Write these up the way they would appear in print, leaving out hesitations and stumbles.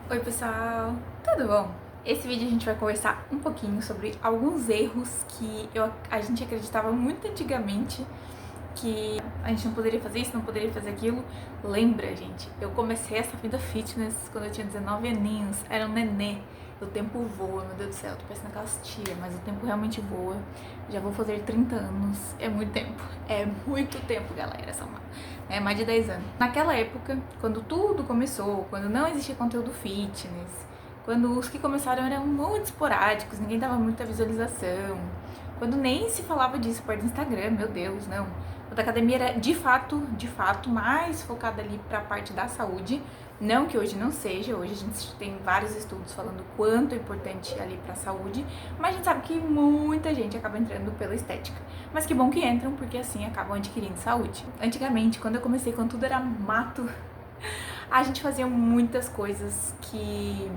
Oi pessoal, tudo bom? Esse vídeo a gente vai conversar um pouquinho sobre alguns erros que a gente acreditava muito antigamente que a gente não poderia fazer isso, não poderia fazer aquilo. Lembra, gente, eu comecei essa vida fitness quando eu tinha 19 aninhos, era um nenê. O tempo voa, meu Deus do céu, tô parecendo aquelas tia, mas o tempo realmente voa. Já vou fazer 30 anos, é muito tempo, galera, é mais de 10 anos. Naquela época, quando tudo começou, quando não existia conteúdo fitness, quando os que começaram eram muito esporádicos, ninguém dava muita visualização, quando nem se falava disso perto do Instagram, meu Deus, não. Quando a academia era de fato, mais focada ali para a parte da saúde. Não que hoje não seja, hoje a gente tem vários estudos falando o quanto é importante ali para a saúde, mas a gente sabe que muita gente acaba entrando pela estética. Mas que bom que entram, porque assim acabam adquirindo saúde. Antigamente, quando eu comecei, quando tudo era mato, a gente fazia muitas coisas que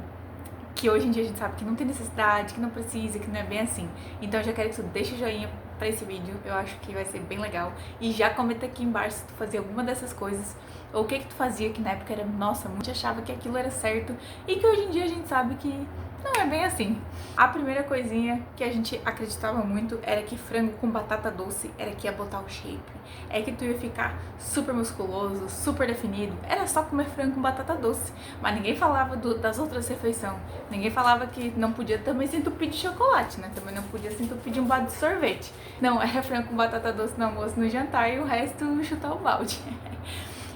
hoje em dia a gente sabe que não tem necessidade, que não precisa, que não é bem assim. Então eu já quero que tu deixe o joinha pra esse vídeo, eu acho que vai ser bem legal. E já comenta aqui embaixo se tu fazia alguma dessas coisas, ou o que tu fazia que na época era, nossa, muito achava que aquilo era certo, e que hoje em dia a gente sabe que não é bem assim. A primeira coisinha que a gente acreditava muito era que frango com batata doce era que ia botar o shape. É que tu ia ficar super musculoso, super definido. Era só comer frango com batata doce. Mas ninguém falava das outras refeições. Ninguém falava que não podia também se entupir de chocolate, né? Também não podia se entupir de um balde de sorvete. Não, era frango com batata doce no almoço, no jantar e o resto chutar o balde.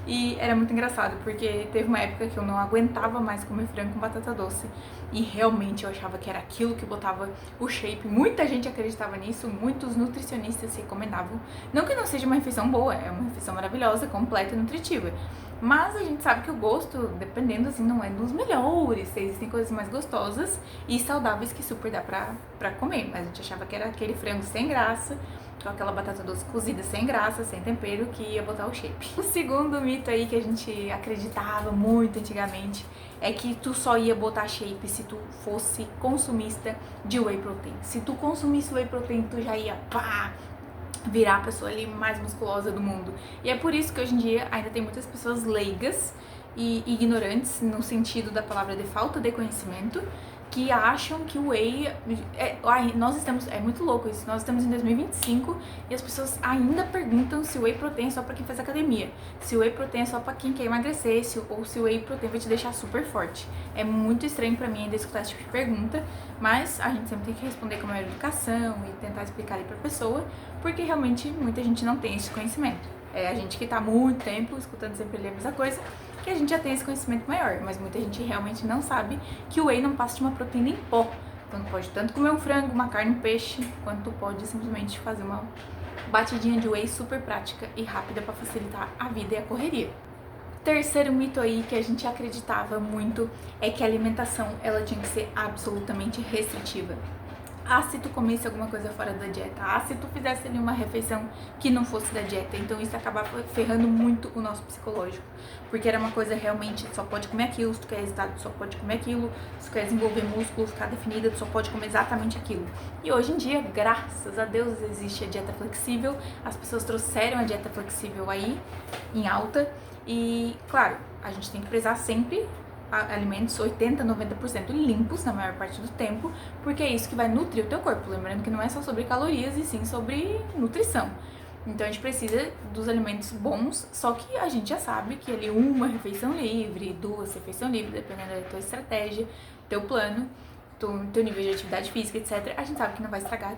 E era muito engraçado, porque teve uma época que eu não aguentava mais comer frango com batata doce. E realmente eu achava que era aquilo que botava o shape. Muita gente acreditava nisso, muitos nutricionistas recomendavam. Não que não seja uma refeição boa, é uma refeição maravilhosa, completa e nutritiva. Mas a gente sabe que o gosto, dependendo assim, não é dos melhores. Existem coisas mais gostosas e saudáveis que super dá pra comer. Mas a gente achava que era aquele frango sem graça, com aquela batata doce cozida sem graça, sem tempero, que ia botar o shape. O segundo mito aí que a gente acreditava muito antigamente é que tu só ia botar shape se tu fosse consumista de whey protein. Se tu consumisse whey protein, tu já ia virar a pessoa ali mais musculosa do mundo. E é por isso que hoje em dia ainda tem muitas pessoas leigas e ignorantes, no sentido da palavra de falta de conhecimento, que acham que o whey nós estamos, é muito louco isso, nós estamos em 2025 e as pessoas ainda perguntam se o whey protein é só pra quem faz academia, se o whey protein é só pra quem quer emagrecer, ou se o whey protein vai te deixar super forte. É muito estranho pra mim ainda escutar esse tipo de pergunta, mas a gente sempre tem que responder com a maior educação e tentar explicar ali pra pessoa, porque realmente muita gente não tem esse conhecimento. É a gente que tá há muito tempo escutando sempre a mesma coisa, que a gente já tem esse conhecimento maior, mas muita gente realmente não sabe que o whey não passa de uma proteína em pó. Então tu pode tanto comer um frango, uma carne, um peixe, quanto tu pode simplesmente fazer uma batidinha de whey super prática e rápida para facilitar a vida e a correria. Terceiro mito aí que a gente acreditava muito é que a alimentação ela tinha que ser absolutamente restritiva. Se tu comesse alguma coisa fora da dieta, se tu fizesse ali uma refeição que não fosse da dieta, então isso acabava ferrando muito o nosso psicológico, porque era uma coisa realmente, tu só pode comer aquilo, se tu quer resultado, tu só pode comer aquilo, se tu quer desenvolver músculo, ficar definida, tu só pode comer exatamente aquilo. E hoje em dia, graças a Deus, existe a dieta flexível, as pessoas trouxeram a dieta flexível aí, em alta, e claro, a gente tem que prezar sempre alimentos 80, 90% limpos na maior parte do tempo, porque é isso que vai nutrir o teu corpo. Lembrando que não é só sobre calorias, e sim sobre nutrição. Então a gente precisa dos alimentos bons, só que a gente já sabe que ali uma refeição livre, duas refeições livres, dependendo da tua estratégia, teu plano, teu nível de atividade física, etc., a gente sabe que não vai estragar.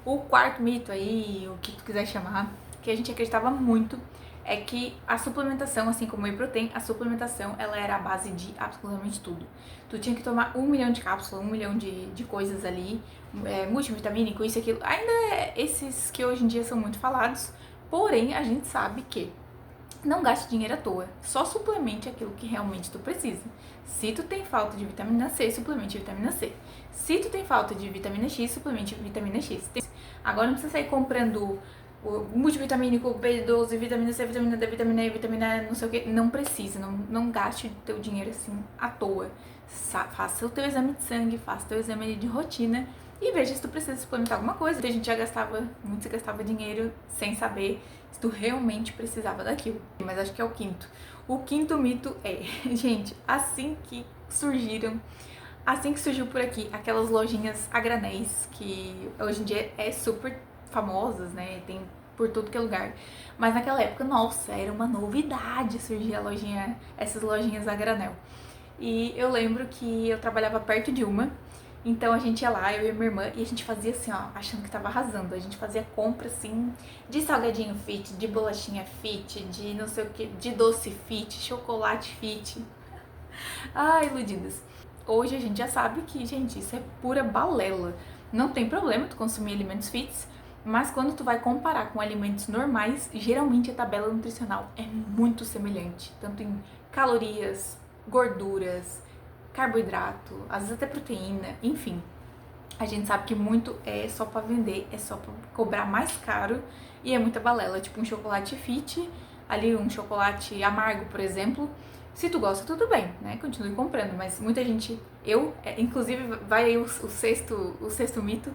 O quarto mito aí, o que tu quiser chamar, que a gente acreditava muito, é que a suplementação, assim como o whey protein, a suplementação ela era a base de absolutamente tudo. Tu tinha que tomar 1 milhão de cápsulas, 1 milhão de coisas ali, multivitamínico, isso e aquilo. Ainda é esses que hoje em dia são muito falados, porém a gente sabe que não gaste dinheiro à toa, só suplemente aquilo que realmente tu precisa. Se tu tem falta de vitamina C, suplemente vitamina C. Se tu tem falta de vitamina X, suplemente vitamina X. Agora não precisa sair comprando o multivitamínico, B12, vitamina C, vitamina D, vitamina E, vitamina não sei o que. Não precisa, não gaste o teu dinheiro assim à toa. Faça o teu exame de sangue, faça o teu exame de rotina e veja se tu precisa suplementar alguma coisa. A gente já gastava, muito se gastava dinheiro sem saber se tu realmente precisava daquilo. Mas acho que é o quinto. O quinto mito é, gente, assim que surgiram, assim que surgiu por aqui, aquelas lojinhas a granéis, que hoje em dia é super famosas, né? Tem por tudo que é lugar. Mas naquela época, nossa, era uma novidade surgir a lojinha, essas lojinhas a granel. E eu lembro que eu trabalhava perto de uma, então a gente ia lá, eu e minha irmã, e a gente fazia assim, ó, achando que tava arrasando. A gente fazia compra, assim, de salgadinho fit, de bolachinha fit, de não sei o que, de doce fit, chocolate fit. Ah, iludidas. Hoje a gente já sabe que, gente, isso é pura balela. Não tem problema tu consumir alimentos fits, mas quando tu vai comparar com alimentos normais, geralmente a tabela nutricional é muito semelhante, tanto em calorias, gorduras, carboidrato, às vezes até proteína, enfim. A gente sabe que muito é só pra vender, é só pra cobrar mais caro e é muita balela, tipo um chocolate fit, ali um chocolate amargo, por exemplo. Se tu gosta, tudo bem, né? Continue comprando, mas muita gente, inclusive vai aí o sexto mito.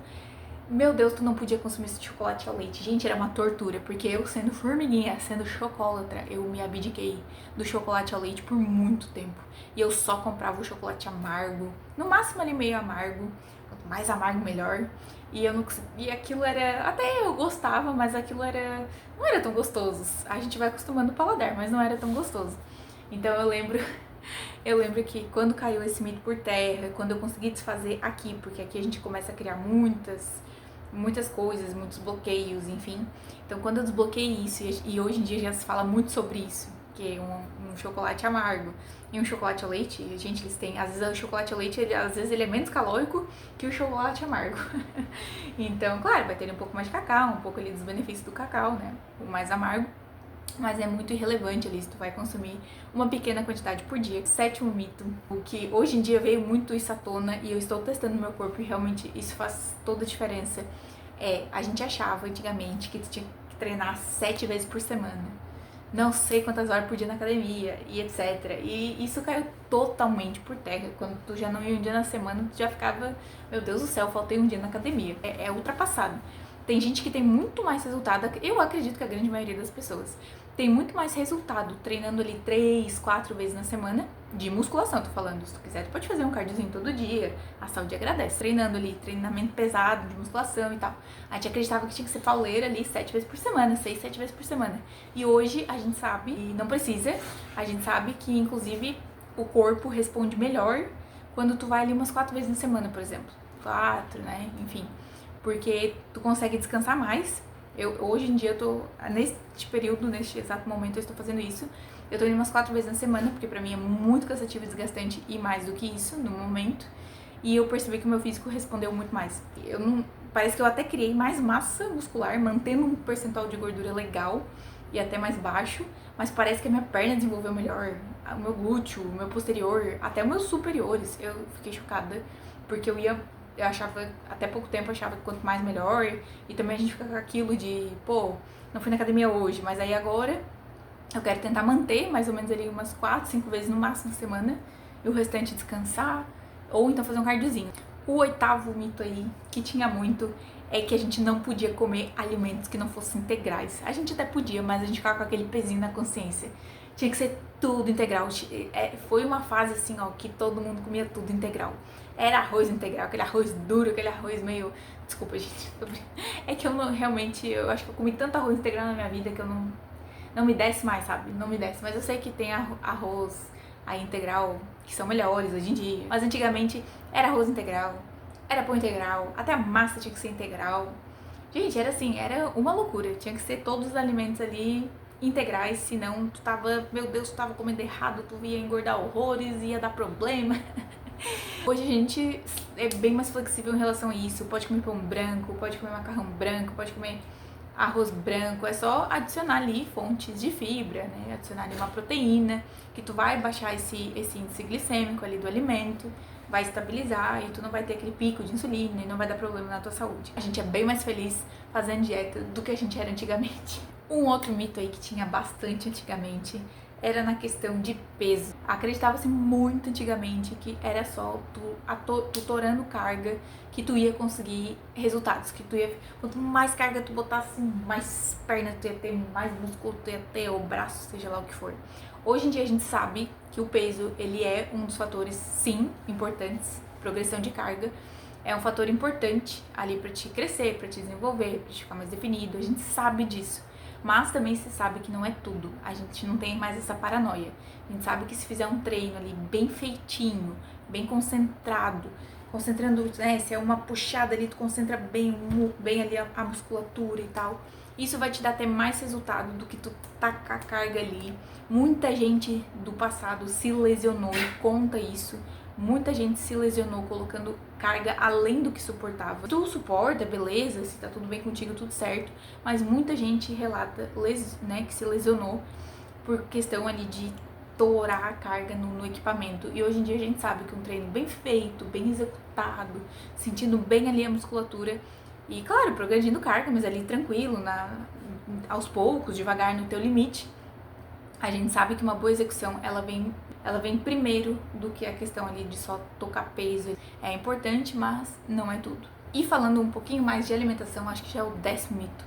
Meu Deus, tu não podia consumir esse chocolate ao leite. Gente, era uma tortura, porque eu, sendo formiguinha, sendo chocolatra, eu me abdiquei do chocolate ao leite por muito tempo. E eu só comprava o chocolate amargo, no máximo ali meio amargo, quanto mais amargo melhor. E eu não e aquilo era, até eu gostava, mas aquilo não era tão gostoso. A gente vai acostumando o paladar, mas não era tão gostoso. Então eu lembro que quando caiu esse mito por terra, quando eu consegui desfazer aqui, porque aqui a gente começa a criar muitas coisas, muitos bloqueios, enfim. Então quando eu desbloqueei isso, e hoje em dia já se fala muito sobre isso, que é um chocolate amargo e um chocolate ao leite, gente, eles têm, às vezes o chocolate ao leite, às vezes ele é menos calórico que o chocolate amargo. Então, claro, vai ter um pouco mais de cacau, um pouco ali dos benefícios do cacau, né, o mais amargo. Mas é muito irrelevante ali se tu vai consumir uma pequena quantidade por dia. Sétimo mito, o que hoje em dia veio muito isso à tona e eu estou testando no meu corpo e realmente isso faz toda a diferença. A gente achava antigamente que tu tinha que treinar 7 vezes por semana, não sei quantas horas por dia na academia e etc. E isso caiu totalmente por terra. Quando tu já não ia um dia na semana, tu já ficava, meu Deus do céu, faltei um dia na academia. É ultrapassado. Tem gente que tem muito mais resultado, eu acredito que a grande maioria das pessoas tem muito mais resultado treinando ali 3, 4 vezes na semana, de musculação, tô falando, se tu quiser, tu pode fazer um cardiozinho todo dia, a saúde agradece, treinando ali, treinamento pesado de musculação e tal. A gente acreditava que tinha que ser pauleira ali 7 vezes por semana, 6, 7 vezes por semana. E hoje a gente sabe, e não precisa, a gente sabe que inclusive o corpo responde melhor quando tu vai ali umas 4 vezes na semana, por exemplo. 4, né, enfim. Porque tu consegue descansar mais. Hoje em dia eu tô, neste período, neste exato momento eu estou fazendo isso. Eu tô indo umas 4 vezes na semana, porque pra mim é muito cansativo e desgastante e mais do que isso no momento. E eu percebi que o meu físico respondeu muito mais. Parece que eu até criei mais massa muscular, mantendo um percentual de gordura legal e até mais baixo, mas parece que a minha perna desenvolveu melhor, o meu glúteo, o meu posterior, até os meus superiores. Eu fiquei chocada, porque eu achava, até pouco tempo, achava que quanto mais melhor, e também a gente fica com aquilo de, pô, não fui na academia hoje, mas aí agora eu quero tentar manter mais ou menos ali umas 4, 5 vezes no máximo na semana, e o restante descansar, ou então fazer um cardiozinho. O 8º mito aí, que tinha muito, é que a gente não podia comer alimentos que não fossem integrais. A gente até podia, mas a gente ficava com aquele pezinho na consciência. Tinha que ser tudo integral. Foi uma fase assim, ó, que todo mundo comia tudo integral. Era arroz integral, aquele arroz duro, aquele arroz meio... Desculpa, gente. É que eu não, realmente, eu acho que eu comi tanto arroz integral na minha vida que eu não me desce mais, sabe? Não me desce. Mas eu sei que tem arroz aí integral que são melhores hoje em dia. Mas antigamente era arroz integral, era pão integral, até a massa tinha que ser integral. Gente, era assim, era uma loucura. Tinha que ser todos os alimentos ali integrais, senão tu tava, meu Deus, tu tava comendo errado, tu ia engordar horrores, ia dar problema. Hoje a gente é bem mais flexível em relação a isso. Pode comer pão branco, pode comer macarrão branco, pode comer arroz branco. É só adicionar ali fontes de fibra, né? Adicionar ali uma proteína, que tu vai baixar esse índice glicêmico ali do alimento, vai estabilizar e tu não vai ter aquele pico de insulina e não vai dar problema na tua saúde. A gente é bem mais feliz fazendo dieta do que a gente era antigamente. Um outro mito aí que tinha bastante antigamente era na questão de peso. Acreditava-se muito antigamente que era só tu torando carga que tu ia conseguir resultados, que tu ia, quanto mais carga tu botasse, mais perna tu ia ter, mais músculo tu ia ter, ou braço, seja lá o que for. Hoje em dia a gente sabe que o peso, ele é um dos fatores, sim, importantes, progressão de carga, é um fator importante ali para te crescer, para te desenvolver, para te ficar mais definido, a gente sabe disso. Mas também se sabe que não é tudo, a gente não tem mais essa paranoia. A gente sabe que se fizer um treino ali bem feitinho, bem concentrado, concentrando, né, se é uma puxada ali, tu concentra bem ali a musculatura e tal, isso vai te dar até mais resultado do que tu tacar carga ali. Muita gente do passado se lesionou e conta isso. Muita gente se lesionou colocando carga além do que suportava. Tu suporta, beleza, se tá tudo bem contigo, tudo certo, mas muita gente relata, né, que se lesionou por questão ali de torar a carga no equipamento. E hoje em dia a gente sabe que um treino bem feito, bem executado, sentindo bem ali a musculatura e, claro, progredindo carga, mas ali tranquilo, aos poucos, devagar no teu limite, a gente sabe que uma boa execução, ela vem primeiro do que a questão ali de só tocar peso. É importante, mas não é tudo. E falando um pouquinho mais de alimentação, acho que já é o 10º mito.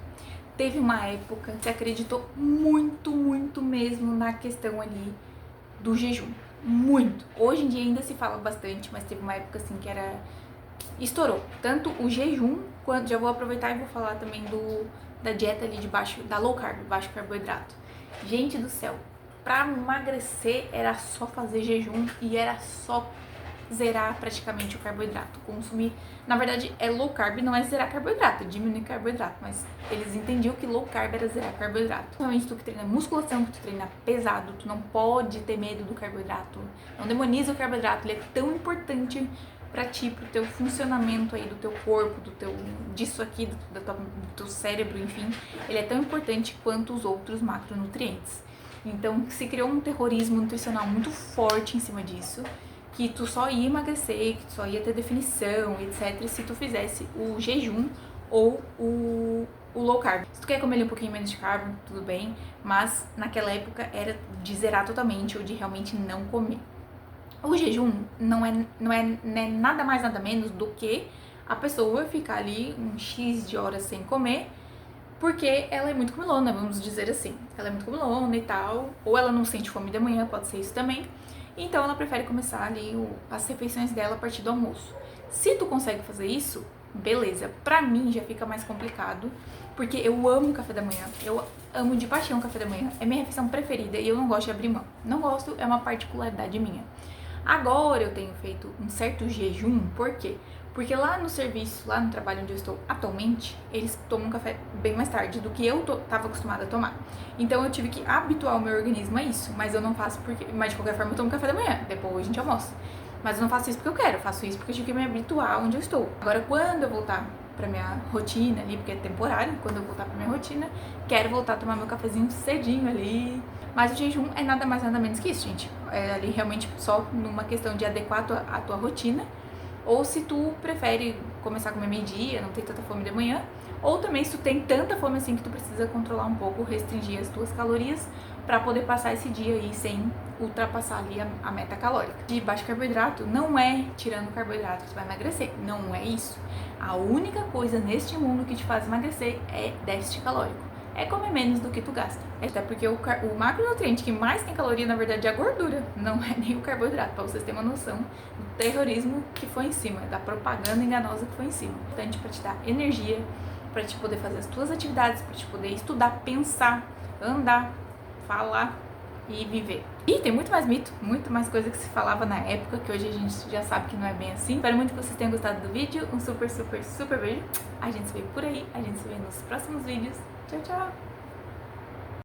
Teve uma época que se acreditou muito mesmo na questão ali do jejum. Muito. Hoje em dia ainda se fala bastante, mas teve uma época assim que estourou. Tanto o jejum, quanto, já vou aproveitar e vou falar também da dieta ali da low carb, baixo carboidrato. Gente do céu, pra emagrecer era só fazer jejum e era só zerar praticamente o carboidrato, consumir, na verdade é low carb, não é zerar carboidrato, é diminuir carboidrato, mas eles entendiam que low carb era zerar carboidrato. Principalmente tu que treina musculação, que tu treina pesado, tu não pode ter medo do carboidrato, não demoniza o carboidrato, ele é tão importante pra ti, pro teu funcionamento aí do teu corpo, disso aqui, do teu cérebro, enfim, ele é tão importante quanto os outros macronutrientes. Então se criou um terrorismo nutricional muito forte em cima disso, que tu só ia emagrecer, que tu só ia ter definição, etc, se tu fizesse o jejum ou o low carb. Se tu quer comer ali um pouquinho menos de carbo, tudo bem, mas naquela época era de zerar totalmente ou de realmente não comer. O jejum não é nada mais nada menos do que a pessoa ficar ali um X de horas sem comer, porque ela é muito comilona, vamos dizer assim. Ela é muito comilona e tal, ou ela não sente fome de manhã, pode ser isso também. Então ela prefere começar ali as refeições dela a partir do almoço. Se tu consegue fazer isso, beleza. Pra mim já fica mais complicado, porque eu amo café da manhã, eu amo de paixão café da manhã, é minha refeição preferida e eu não gosto de abrir mão. Não gosto, é uma particularidade minha. Agora eu tenho feito um certo jejum, por quê? Porque lá no serviço, lá no trabalho onde eu estou atualmente, eles tomam café bem mais tarde do que eu estava acostumada a tomar. Então eu tive que habituar o meu organismo a isso, mas eu não faço porque... Mas de qualquer forma eu tomo café da manhã, depois a gente almoça. Mas eu não faço isso porque eu quero, eu faço isso porque eu tive que me habituar onde eu estou. Agora quando eu voltar pra minha rotina ali, porque é temporário, quando eu voltar pra minha rotina, quero voltar a tomar meu cafezinho cedinho ali. Mas o jejum é nada mais nada menos que isso, gente. É ali realmente só numa questão de adequar a tua rotina. Ou se tu prefere começar a comer meio-dia, não ter tanta fome de manhã. Ou também se tu tem tanta fome assim que tu precisa controlar um pouco, restringir as tuas calorias para poder passar esse dia aí sem ultrapassar ali a meta calórica. De baixo carboidrato não é tirando o carboidrato que tu vai emagrecer, não é isso. A única coisa neste mundo que te faz emagrecer é déficit calórico. É comer menos do que tu gasta. Até porque o macronutriente que mais tem caloria, na verdade, é a gordura, não é nem o carboidrato, pra vocês terem uma noção do terrorismo que foi em cima, da propaganda enganosa que foi em cima. Importante pra te dar energia, pra te poder fazer as tuas atividades, pra te poder estudar, pensar, andar, falar e viver. E tem muito mais mito, muito mais coisa que se falava na época, que hoje a gente já sabe que não é bem assim. Espero muito que vocês tenham gostado do vídeo. Um super beijo. A gente se vê por aí, a gente se vê nos próximos vídeos. Tchau, tchau!